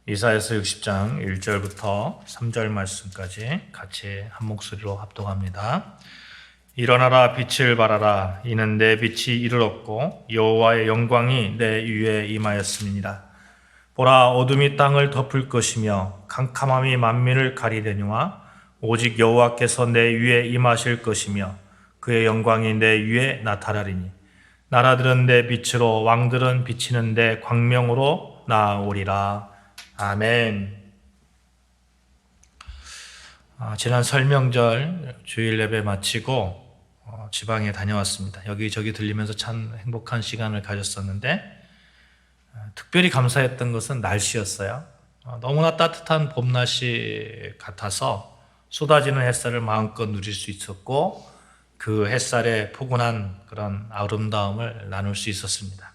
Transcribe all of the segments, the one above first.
이사야서 60장 1절부터 3절 말씀까지 같이 한 목소리로 합독합니다. 일어나라, 빛을 발하라. 이는 내 빛이 이르렀고 여호와의 영광이 내 위에 임하였음이니라. 보라, 어둠이 땅을 덮을 것이며 캄캄함이 만민을 가리려니와 오직 여호와께서 내 위에 임하실 것이며 그의 영광이 내 위에 나타나리니 나라들은 내 빛으로, 왕들은 비치는 내 광명으로 나아오리라. 아멘. 지난 설명절 주일 예배 마치고 지방에 다녀왔습니다. 여기저기 들리면서 참 행복한 시간을 가졌었는데 특별히 감사했던 것은 날씨였어요. 너무나 따뜻한 봄날씨 같아서 쏟아지는 햇살을 마음껏 누릴 수 있었고 그 햇살의 포근한 그런 아름다움을 나눌 수 있었습니다.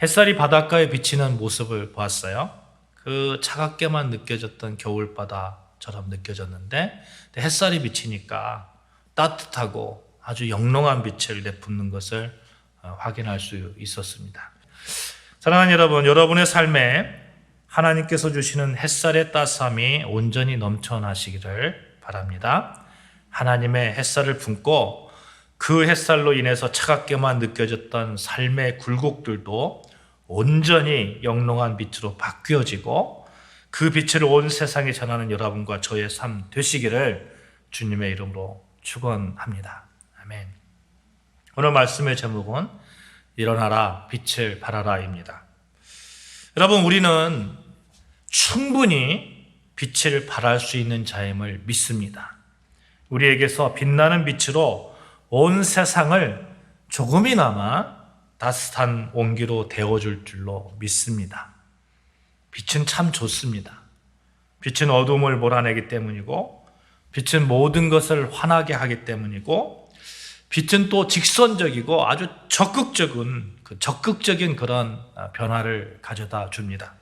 햇살이 바닷가에 비치는 모습을 보았어요. 그 차갑게만 느껴졌던 겨울바다처럼 느껴졌는데 햇살이 비치니까 따뜻하고 아주 영롱한 빛을 내뿜는 것을 확인할 수 있었습니다. 사랑하는 여러분, 여러분의 삶에 하나님께서 주시는 햇살의 따스함이 온전히 넘쳐나시기를 바랍니다. 하나님의 햇살을 품고 그 햇살로 인해서 차갑게만 느껴졌던 삶의 굴곡들도 온전히 영롱한 빛으로 바뀌어지고 그 빛을 온 세상에 전하는 여러분과 저의 삶 되시기를 주님의 이름으로 축원합니다. 아멘. 오늘 말씀의 제목은 일어나라, 빛을 발하라입니다. 여러분, 우리는 충분히 빛을 발할 수 있는 자임을 믿습니다. 우리에게서 빛나는 빛으로 온 세상을 조금이나마 따뜻한 온기로 데워줄 줄로 믿습니다. 빛은 참 좋습니다. 빛은 어둠을 몰아내기 때문이고, 빛은 모든 것을 환하게 하기 때문이고, 빛은 또 직선적이고 아주 적극적인 그런 변화를 가져다 줍니다.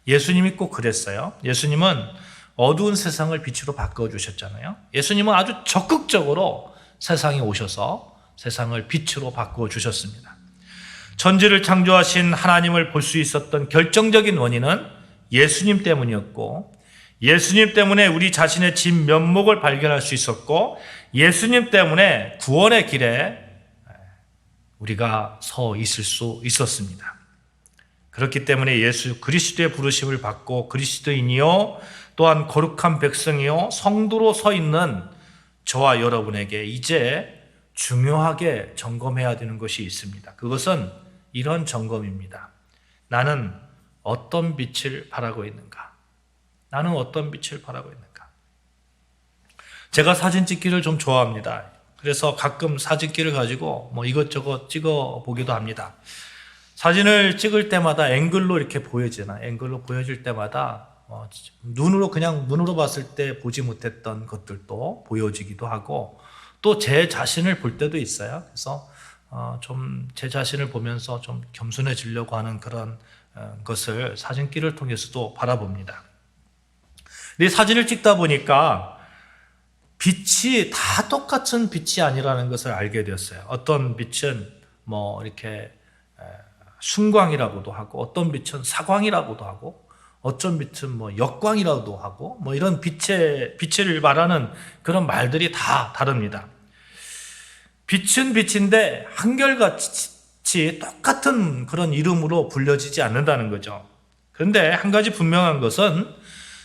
예수님이 꼭 그랬어요. 예수님은 어두운 세상을 빛으로 바꿔주셨잖아요. 예수님은 아주 적극적으로 세상에 오셔서 세상을 빛으로 바꿔주셨습니다. 천지를 창조하신 하나님을 볼 수 있었던 결정적인 원인은 예수님 때문이었고, 예수님 때문에 우리 자신의 진면목을 발견할 수 있었고, 예수님 때문에 구원의 길에 우리가 서 있을 수 있었습니다. 그렇기 때문에 예수 그리스도의 부르심을 받고 그리스도인이요 또한 거룩한 백성이요 성도로 서 있는 저와 여러분에게 이제 중요하게 점검해야 되는 것이 있습니다. 그것은 이런 점검입니다. 나는 어떤 빛을 발하고 있는가? 나는 어떤 빛을 발하고 있는가? 제가 사진 찍기를 좀 좋아합니다. 그래서 가끔 사진기를 가지고 이것저것 찍어 보기도 합니다. 사진을 찍을 때마다 앵글로 이렇게 보여지나, 앵글로 보여질 때마다 눈으로 봤을 때 보지 못했던 것들도 보여지기도 하고, 또 제 자신을 볼 때도 있어요. 그래서 좀 제 자신을 보면서 좀 겸손해지려고 하는 그런 것을 사진기를 통해서도 바라봅니다. 근데 사진을 찍다 보니까 빛이 다 똑같은 빛이 아니라는 것을 알게 되었어요. 어떤 빛은 이렇게 순광이라고도 하고, 어떤 빛은 사광이라고도 하고, 어떤 빛은 역광이라고도 하고, 이런 빛을 말하는 그런 말들이 다 다릅니다. 빛은 빛인데 한결같이 똑같은 그런 이름으로 불려지지 않는다는 거죠. 그런데 한 가지 분명한 것은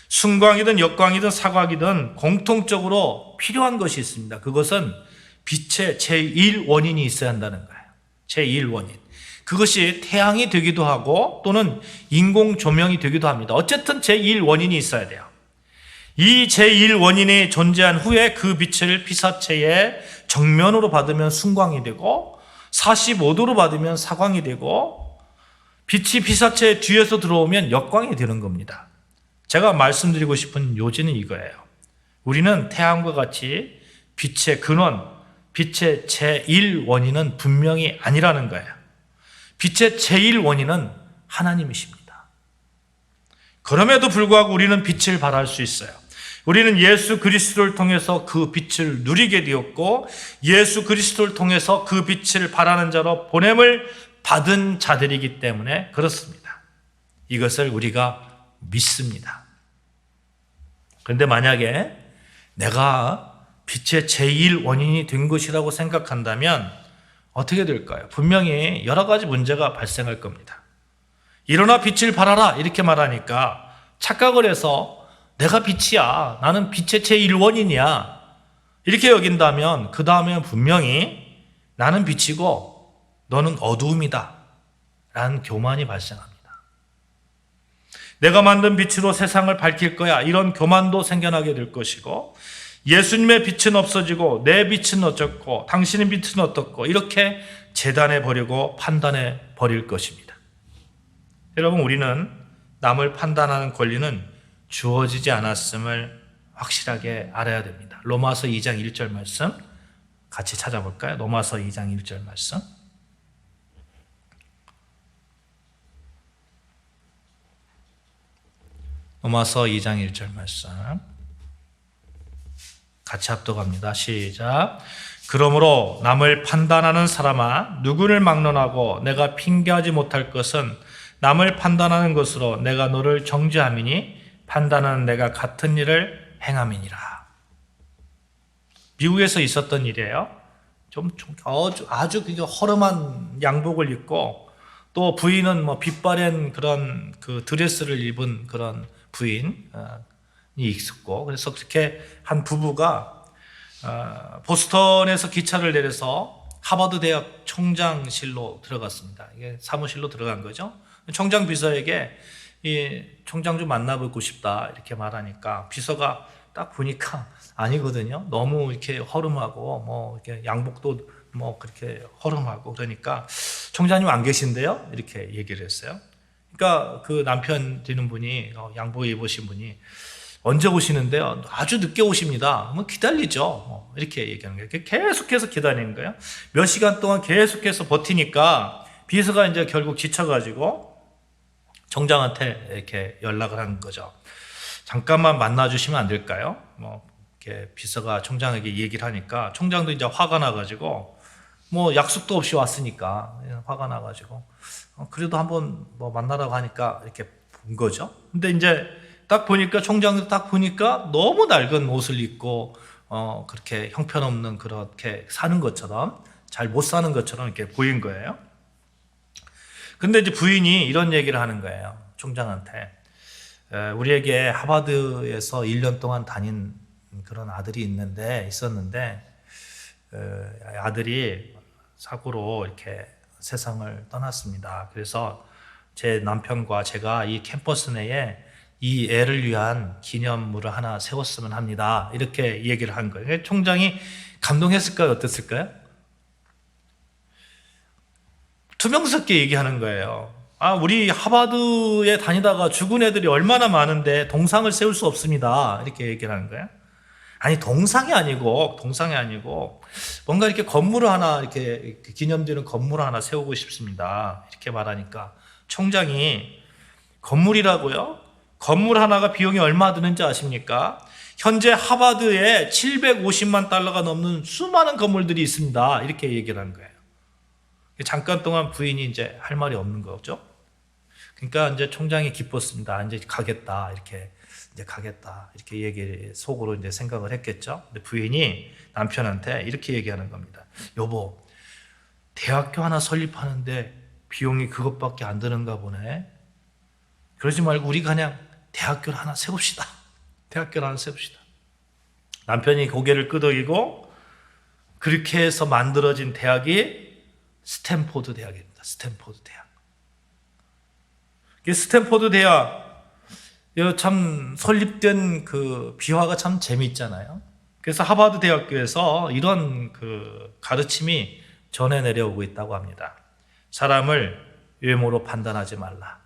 순광이든 역광이든 사광이든 공통적으로 필요한 것이 있습니다. 그것은 빛의 제1원인이 있어야 한다는 거예요. 제1원인. 그것이 태양이 되기도 하고 또는 인공 조명이 되기도 합니다. 어쨌든 제1원인이 있어야 돼요. 이 제1원인이 존재한 후에 그 빛을 피사체의 정면으로 받으면 순광이 되고 45도로 받으면 사광이 되고 빛이 피사체 뒤에서 들어오면 역광이 되는 겁니다. 제가 말씀드리고 싶은 요지는 이거예요. 우리는 태양과 같이 빛의 근원, 빛의 제1원인은 분명히 아니라는 거예요. 빛의 제1원인은 하나님이십니다. 그럼에도 불구하고 우리는 빛을 발할 수 있어요. 우리는 예수 그리스도를 통해서 그 빛을 누리게 되었고, 예수 그리스도를 통해서 그 빛을 발하는 자로 보냄을 받은 자들이기 때문에 그렇습니다. 이것을 우리가 믿습니다. 그런데 만약에 내가 빛의 제1 원인이 된 것이라고 생각한다면 어떻게 될까요? 분명히 여러 가지 문제가 발생할 겁니다. 일어나 빛을 발하라 이렇게 말하니까 착각을 해서 내가 빛이야, 나는 빛의 제1원인이야 이렇게 여긴다면 그 다음에 분명히 나는 빛이고 너는 어두움이다 라는 교만이 발생합니다. 내가 만든 빛으로 세상을 밝힐 거야 이런 교만도 생겨나게 될 것이고, 예수님의 빛은 없어지고 내 빛은 어쩌고 당신의 빛은 어떻고 이렇게 재단해 버리고 판단해 버릴 것입니다. 여러분, 우리는 남을 판단하는 권리는 주어지지 않았음을 확실하게 알아야 됩니다. 로마서 2장 1절 말씀 같이 찾아볼까요? 로마서 2장 1절 말씀. 로마서 2장 1절 말씀 같이 합독합니다. 시작. 그러므로 남을 판단하는 사람아, 누구를 막론하고 내가 핑계하지 못할 것은 남을 판단하는 것으로 내가 너를 정죄함이니 판단하는 내가 같은 일을 행함이니라. 미국에서 있었던 일이에요. 아주 허름한 양복을 입고 또 부인은 빛바랜 그런 그 드레스를 입은 그런 부인이 있었고, 그래서 그렇게 한 부부가 보스턴에서 기차를 내려서 하버드 대학 총장실로 들어갔습니다. 이게 사무실로 들어간 거죠. 총장 비서에게 이 총장 좀 만나보고 싶다 이렇게 말하니까 비서가 딱 보니까 아니거든요. 너무 이렇게 허름하고 이렇게 양복도 그렇게 허름하고 그러니까 총장님 안 계신데요? 이렇게 얘기를 했어요. 그러니까 그 남편 되는 분이 양복 입으신 분이 언제 오시는데요? 아주 늦게 오십니다. 기다리죠. 이렇게 얘기하는 거예요. 계속해서 기다리는 거예요. 몇 시간 동안 계속해서 버티니까 비서가 이제 결국 지쳐가지고 총장한테 이렇게 연락을 한 거죠. 잠깐만 만나주시면 안 될까요? 이렇게 비서가 총장에게 얘기를 하니까 총장도 이제 화가 나가지고 약속도 없이 왔으니까 화가 나가지고 그래도 한번 만나라고 하니까 이렇게 본 거죠. 근데 이제 딱 보니까 총장도 딱 보니까 너무 낡은 옷을 입고 그렇게 형편없는 그렇게 사는 것처럼 잘 못 사는 것처럼 이렇게 보인 거예요. 근데 이제 부인이 이런 얘기를 하는 거예요. 총장한테. 우리에게 하버드에서 1년 동안 다닌 그런 아들이 있었는데 아들이 사고로 이렇게 세상을 떠났습니다. 그래서 제 남편과 제가 이 캠퍼스 내에 이 애를 위한 기념물을 하나 세웠으면 합니다. 이렇게 얘기를 한 거예요. 총장이 감동했을까요? 어땠을까요? 투명스럽게 얘기하는 거예요. 우리 하버드에 다니다가 죽은 애들이 얼마나 많은데 동상을 세울 수 없습니다. 이렇게 얘기를 하는 거예요. 아니, 동상이 아니고 뭔가 이렇게 건물을 하나 이렇게 기념되는 건물을 하나 세우고 싶습니다. 이렇게 말하니까 총장이 건물이라고요? 건물 하나가 비용이 얼마 드는지 아십니까? 현재 하버드에 750만 달러가 넘는 수많은 건물들이 있습니다. 이렇게 얘기를 한 거예요. 잠깐 동안 부인이 이제 할 말이 없는 거죠. 그러니까 이제 총장이 기뻤습니다. 이제 가겠다. 이렇게 얘기 속으로 이제 생각을 했겠죠. 근데 부인이 남편한테 이렇게 얘기하는 겁니다. 여보, 대학교 하나 설립하는데 비용이 그것밖에 안 드는가 보네. 그러지 말고 우리 그냥 대학교를 하나 세웁시다. 남편이 고개를 끄덕이고 그렇게 해서 만들어진 대학이 스탠포드 대학입니다. 스탠포드 대학 참 설립된 그 비화가 참 재미있잖아요. 그래서 하버드 대학교에서 이런 그 가르침이 전해 내려오고 있다고 합니다. 사람을 외모로 판단하지 말라.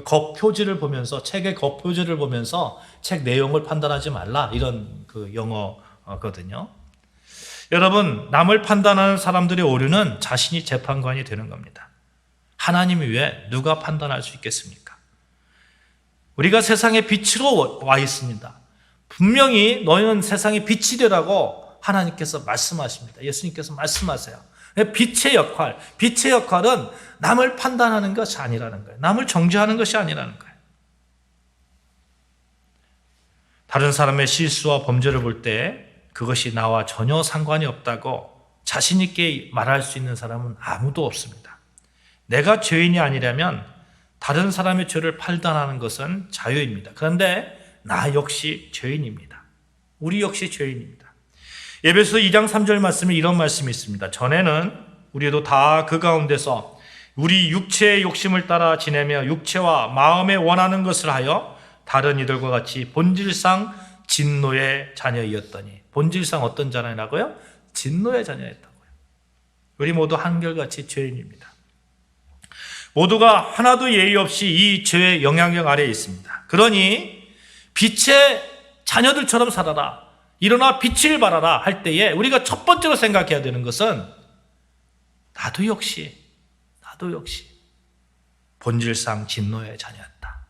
겉표지를 보면서, 책의 겉표지를 보면서 책 내용을 판단하지 말라. 이런 그 영어거든요. 여러분, 남을 판단하는 사람들의 오류는 자신이 재판관이 되는 겁니다. 하나님 외에 누가 판단할 수 있겠습니까? 우리가 세상의 빛으로 와 있습니다. 분명히 너희는 세상의 빛이 되라고 하나님께서 말씀하십니다. 예수님께서 말씀하세요. 빛의 역할은 남을 판단하는 것이 아니라는 거예요. 남을 정죄하는 것이 아니라는 거예요. 다른 사람의 실수와 범죄를 볼 때 그것이 나와 전혀 상관이 없다고 자신 있게 말할 수 있는 사람은 아무도 없습니다. 내가 죄인이 아니라면 다른 사람의 죄를 판단하는 것은 자유입니다. 그런데 나 역시 죄인입니다. 우리 역시 죄인입니다. 에베소 2장 3절 말씀에 이런 말씀이 있습니다. 전에는 우리도 다 그 가운데서 우리 육체의 욕심을 따라 지내며 육체와 마음에 원하는 것을 하여 다른 이들과 같이 본질상 진노의 자녀이었더니, 본질상 어떤 자녀라고요? 진노의 자녀였다고요. 우리 모두 한결같이 죄인입니다. 모두가 하나도 예의 없이 이 죄의 영향력 아래에 있습니다. 그러니 빛의 자녀들처럼 살아라, 일어나 빛을 발하라 할 때에 우리가 첫 번째로 생각해야 되는 것은 나도 역시 본질상 진노의 자녀였다.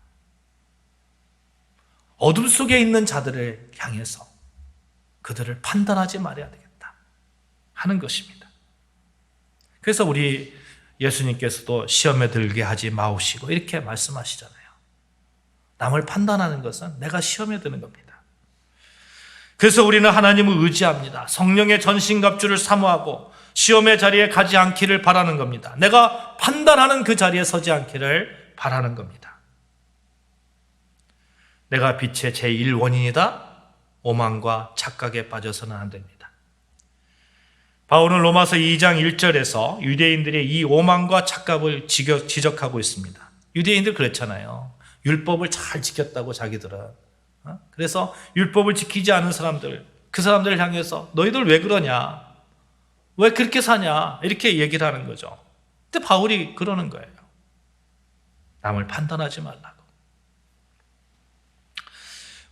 어둠 속에 있는 자들을 향해서 그들을 판단하지 말아야 되겠다 하는 것입니다. 그래서 우리 예수님께서도 시험에 들게 하지 마옵시고 이렇게 말씀하시잖아요. 남을 판단하는 것은 내가 시험에 드는 겁니다. 그래서 우리는 하나님을 의지합니다. 성령의 전신갑주를 사모하고 시험의 자리에 가지 않기를 바라는 겁니다. 내가 판단하는 그 자리에 서지 않기를 바라는 겁니다. 내가 빛의 제1원인이다. 오만과 착각에 빠져서는 안 됩니다. 바울은 로마서 2장 1절에서 유대인들의 이 오만과 착각을 지적하고 있습니다. 유대인들 그랬잖아요. 율법을 잘 지켰다고 자기들은. 그래서 율법을 지키지 않은 사람들, 그 사람들을 향해서 너희들 왜 그러냐? 왜 그렇게 사냐? 이렇게 얘기를 하는 거죠. 근데 바울이 그러는 거예요. 남을 판단하지 말라고.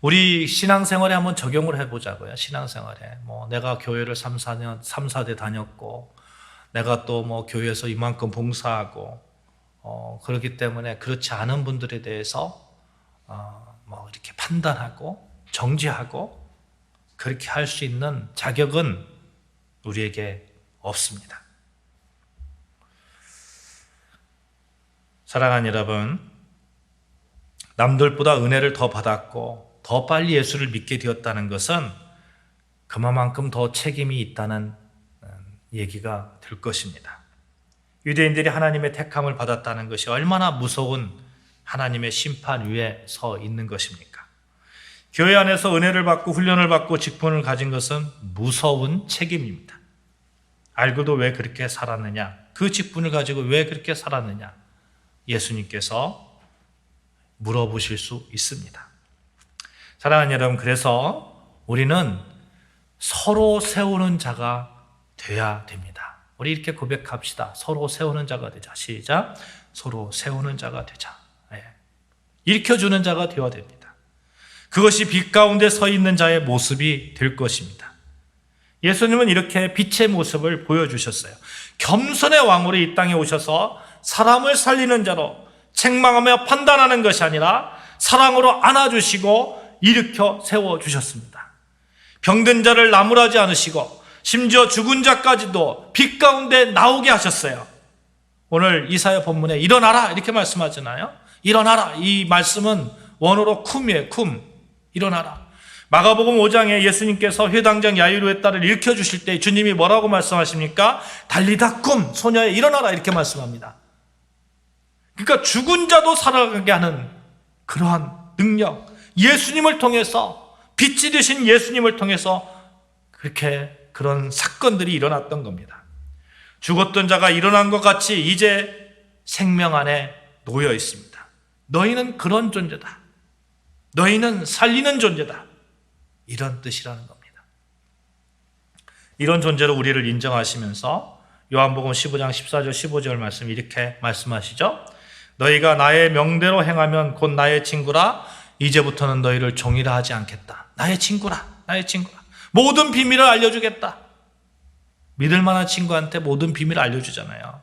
우리 신앙생활에 한번 적용을 해보자고요. 신앙생활에. 내가 교회를 3, 4대 다녔고, 내가 또 교회에서 이만큼 봉사하고, 그렇기 때문에 그렇지 않은 분들에 대해서, 이렇게 판단하고, 정죄하고, 그렇게 할 수 있는 자격은 우리에게 없습니다. 사랑하는 여러분, 남들보다 은혜를 더 받았고, 더 빨리 예수를 믿게 되었다는 것은 그만큼 더 책임이 있다는 얘기가 될 것입니다. 유대인들이 하나님의 택함을 받았다는 것이 얼마나 무서운 하나님의 심판 위에 서 있는 것입니까? 교회 안에서 은혜를 받고 훈련을 받고 직분을 가진 것은 무서운 책임입니다. 알고도 왜 그렇게 살았느냐? 그 직분을 가지고 왜 그렇게 살았느냐? 예수님께서 물어보실 수 있습니다. 사랑하는 여러분, 그래서 우리는 서로 세우는 자가 돼야 됩니다. 우리 이렇게 고백합시다. 서로 세우는 자가 되자. 시작. 서로 세우는 자가 되자. 일으켜주는 자가 되어야 됩니다. 그것이 빛 가운데 서 있는 자의 모습이 될 것입니다. 예수님은 이렇게 빛의 모습을 보여주셨어요. 겸손의 왕으로 이 땅에 오셔서 사람을 살리는 자로 책망하며 판단하는 것이 아니라 사랑으로 안아주시고 일으켜 세워주셨습니다. 병든 자를 나무라지 않으시고 심지어 죽은 자까지도 빛 가운데 나오게 하셨어요. 오늘 이사야 본문에 일어나라 이렇게 말씀하잖아요. 일어나라, 이 말씀은 원어로 쿰이에요. 쿰, 일어나라. 마가복음 5장에 예수님께서 회당장 야이로의 딸을 일으켜주실 때 주님이 뭐라고 말씀하십니까? 달리다 쿰, 소녀에 일어나라 이렇게 말씀합니다. 그러니까 죽은 자도 살아가게 하는 그러한 능력, 예수님을 통해서, 빛이 되신 예수님을 통해서 그렇게 그런 사건들이 일어났던 겁니다. 죽었던 자가 일어난 것 같이 이제 생명 안에 놓여 있습니다. 너희는 그런 존재다. 너희는 살리는 존재다. 이런 뜻이라는 겁니다. 이런 존재로 우리를 인정하시면서 요한복음 15장 14절 15절 말씀 이렇게 말씀하시죠. 너희가 나의 명대로 행하면 곧 나의 친구라. 이제부터는 너희를 종이라 하지 않겠다. 나의 친구라. 나의 친구라. 모든 비밀을 알려주겠다. 믿을 만한 친구한테 모든 비밀을 알려주잖아요.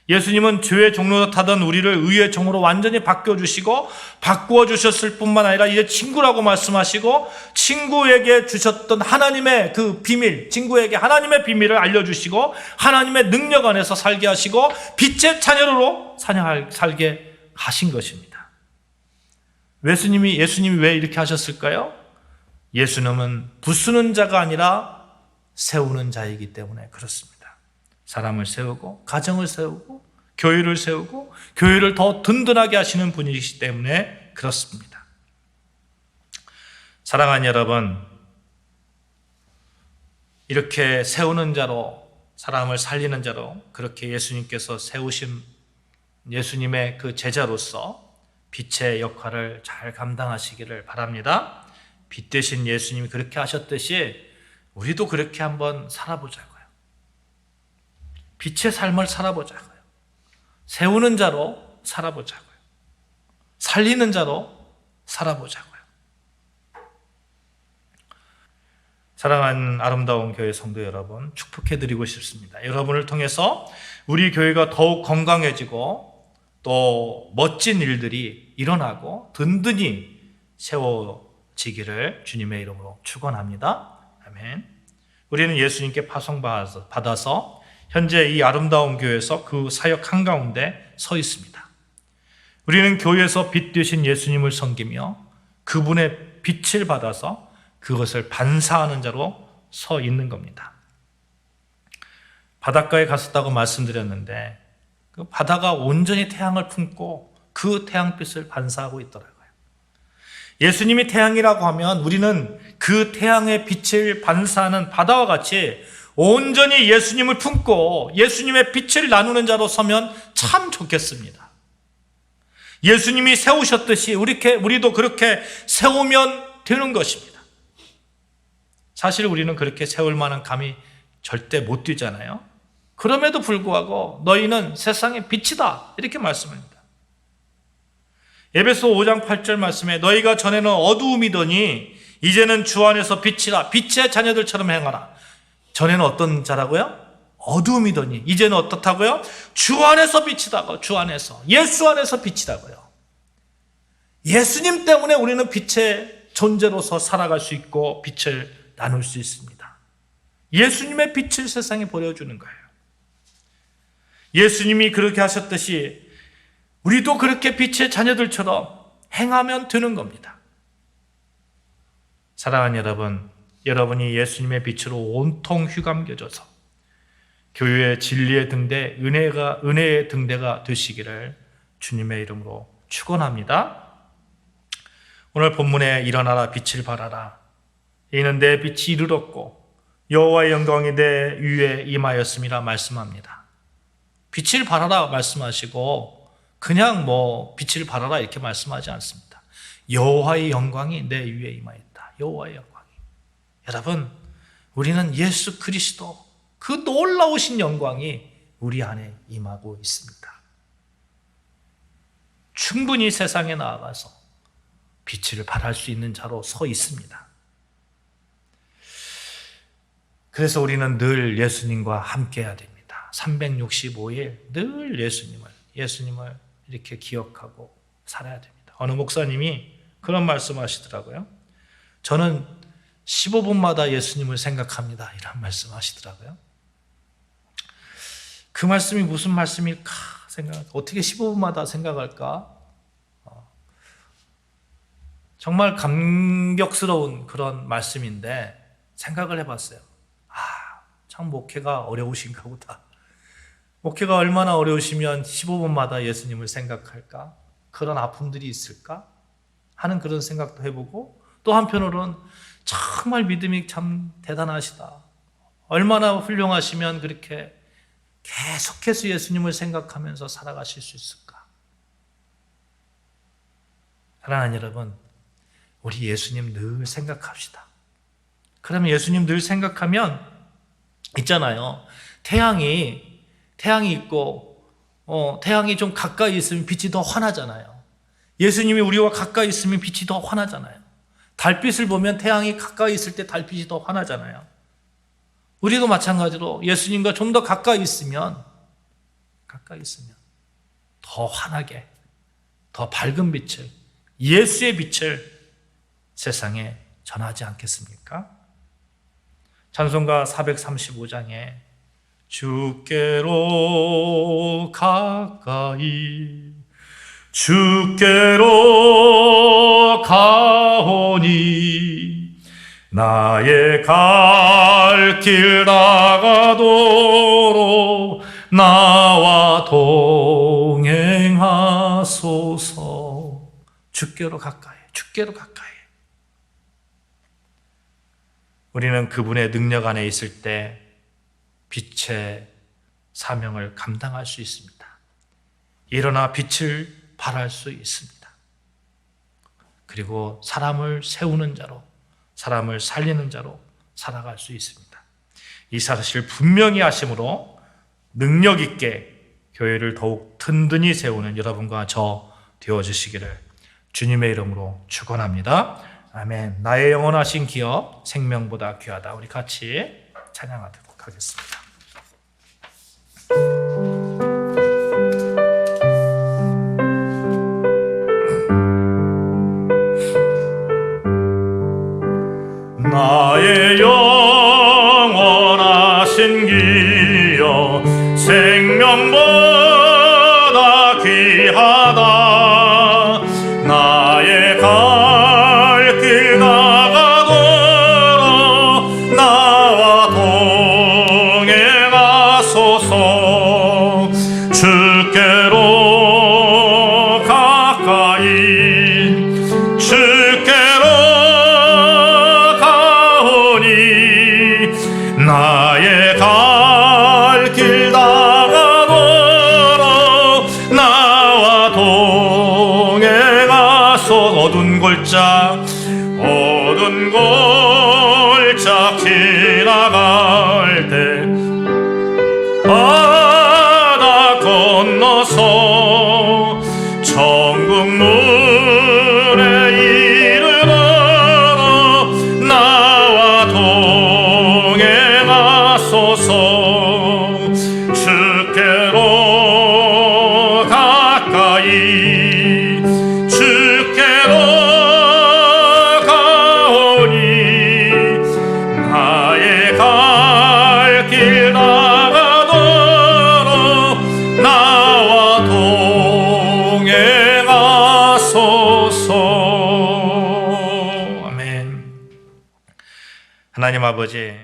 예수님은 죄의 종로로 타던 우리를 의의 종으로 완전히 바꿔주시고 바꾸어 주셨을 뿐만 아니라 이제 친구라고 말씀하시고 친구에게 주셨던 하나님의 그 비밀, 친구에게 하나님의 비밀을 알려주시고 하나님의 능력 안에서 살게 하시고 빛의 자녀로 살게 하신 것입니다. 예수님이 왜 이렇게 하셨을까요? 예수님은 부수는 자가 아니라 세우는 자이기 때문에 그렇습니다. 사람을 세우고 가정을 세우고 교회를 세우고 교회를 더 든든하게 하시는 분이시기 때문에 그렇습니다. 사랑하는 여러분, 이렇게 세우는 자로, 사람을 살리는 자로 그렇게 예수님께서 세우신 예수님의 그 제자로서 빛의 역할을 잘 감당하시기를 바랍니다. 빛 대신 예수님이 그렇게 하셨듯이 우리도 그렇게 한번 살아보자고요. 빛의 삶을 살아보자고요. 세우는 자로 살아보자고요. 살리는 자로 살아보자고요. 사랑하는 아름다운 교회 성도 여러분, 축복해드리고 싶습니다. 여러분을 통해서 우리 교회가 더욱 건강해지고 또 멋진 일들이 일어나고 든든히 세워지기를 주님의 이름으로 축원합니다. 아멘. 우리는 예수님께 파송받아서 현재 이 아름다운 교회에서 그 사역 한가운데 서 있습니다. 우리는 교회에서 빛 되신 예수님을 섬기며 그분의 빛을 받아서 그것을 반사하는 자로 서 있는 겁니다. 바닷가에 갔었다고 말씀드렸는데 그 바다가 온전히 태양을 품고 그 태양빛을 반사하고 있더라고요. 예수님이 태양이라고 하면 우리는 그 태양의 빛을 반사하는 바다와 같이 온전히 예수님을 품고 예수님의 빛을 나누는 자로 서면 참 좋겠습니다. 예수님이 세우셨듯이 우리도 그렇게 세우면 되는 것입니다. 사실 우리는 그렇게 세울 만한 감이 절대 못 뛰잖아요. 그럼에도 불구하고 너희는 세상의 빛이다 이렇게 말씀합니다. 에베소 5장 8절 말씀에 너희가 전에는 어두움이더니 이제는 주 안에서 빛이라 빛의 자녀들처럼 행하라. 전에는 어떤 자라고요? 어두움이더니 이제는 어떻다고요? 주 안에서 빛이다고. 주 안에서, 예수 안에서 빛이다고요. 예수님 때문에 우리는 빛의 존재로서 살아갈 수 있고 빛을 나눌 수 있습니다. 예수님의 빛을 세상에 보여주는 거예요. 예수님이 그렇게 하셨듯이 우리도 그렇게 빛의 자녀들처럼 행하면 되는 겁니다. 사랑하는 여러분, 여러분이 예수님의 빛으로 온통 휘감겨져서 교회의 진리의 등대, 은혜의 등대가 되시기를 주님의 이름으로 축원합니다. 오늘 본문에 일어나라 빛을 발하라. 이는 내 빛이 이르렀고 여호와의 영광이 내 위에 임하였음이라 말씀합니다. 빛을 발하라 말씀하시고 그냥 빛을 발하라 이렇게 말씀하지 않습니다. 여호와의 영광이 내 위에 임하였다. 여호와의 영광이. 여러분, 우리는 예수 그리스도 그 놀라우신 영광이 우리 안에 임하고 있습니다. 충분히 세상에 나아가서 빛을 발할 수 있는 자로 서 있습니다. 그래서 우리는 늘 예수님과 함께 해야 됩니다. 365일 늘 예수님을 이렇게 기억하고 살아야 됩니다. 어느 목사님이 그런 말씀 하시더라고요. 저는 15분마다 예수님을 생각합니다. 이런 말씀 하시더라고요. 그 말씀이 무슨 말씀일까 어떻게 15분마다 생각할까? 정말 감격스러운 그런 말씀인데 생각을 해봤어요. 참 목회가 어려우신가 보다. 목회가 얼마나 어려우시면 15분마다 예수님을 생각할까? 그런 아픔들이 있을까? 하는 그런 생각도 해보고 또 한편으로는 정말 믿음이 참 대단하시다. 얼마나 훌륭하시면 그렇게 계속해서 예수님을 생각하면서 살아가실 수 있을까? 사랑하는 여러분, 우리 예수님 늘 생각합시다. 그러면 예수님 늘 생각하면 있잖아요. 태양이 있고 태양이 좀 가까이 있으면 빛이 더 환하잖아요. 예수님이 우리와 가까이 있으면 빛이 더 환하잖아요. 달빛을 보면 태양이 가까이 있을 때 달빛이 더 환하잖아요. 우리도 마찬가지로 예수님과 좀 더 가까이 있으면 가까이 있으면 더 환하게, 더 밝은 빛을, 예수의 빛을 세상에 전하지 않겠습니까? 찬송가 435장에 주께로 가까이 주께로 가오니 나의 갈 길 나가도록 나와 동행하소서. 주께로 가까이, 주께로 가까이. 우리는 그분의 능력 안에 있을 때 빛의 사명을 감당할 수 있습니다. 일어나 빛을 발할 수 있습니다. 그리고 사람을 세우는 자로, 사람을 살리는 자로 살아갈 수 있습니다. 이 사실을 분명히 아심으로 능력 있게 교회를 더욱 든든히 세우는 여러분과 저 되어주시기를 주님의 이름으로 축원합니다. 아멘. 나의 영원하신 기업 생명보다 귀하다. 우리 같이 찬양하도록 하겠습니다. 나의 영원하신 기여 생명보다 귀하다. 나의 갈 길 나가도록 나와 동행하소서. 주께로 가까이 주께로 나의 갈 길 나가도록 나와 동행하소. 어두운 골짝 지나갈 때 바다 건너서 천국 문에 이르도록 나와 동행하소서. 주께로 가까이 주께로 가오니 나의 갈 길 나가도록 나와 동행하소서. 아멘. 하나님 아버지,